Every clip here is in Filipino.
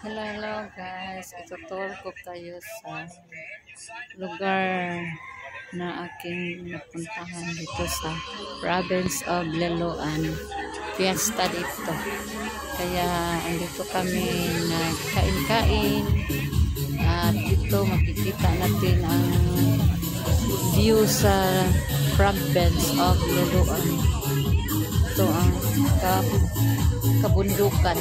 Hello, hello guys. Itutur ko kayo sa lugar na aking napuntahan dito sa province of Liloan. Fiesta dito. Kaya andito kami nagkain-kain at dito makikita natin ang view sa province of Liloan. Ito ang kabundukan.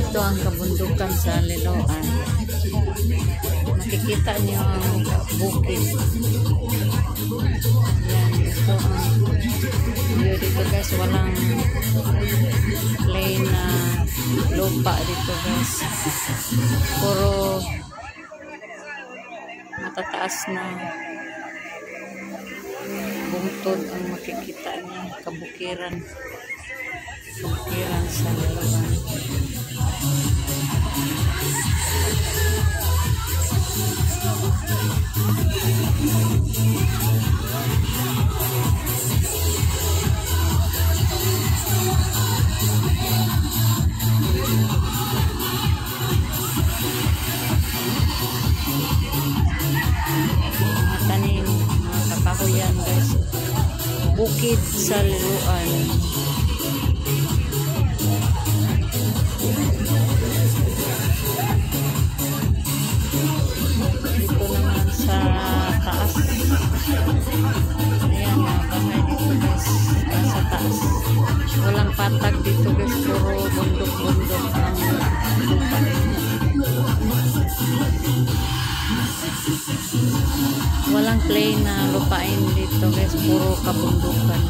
Ito ang kabundukan sa Liloan. Makikita niyo ang bukid. Yan, ito ang view dito guys. Walang plain na lupa dito guys. Puro matataas na bungtod ang makikita niya. Kabukiran sa Liloan. Mga tanim, mga kakahuyan guys. Bukid sa Liloan. Dito naman sa taas. Ayan, bahay dito guys. Sa taas. Walang patag dito guys. Puro bundok-bundok ang lupa. Walang plain na lupain dito guys. Puro kabundukan.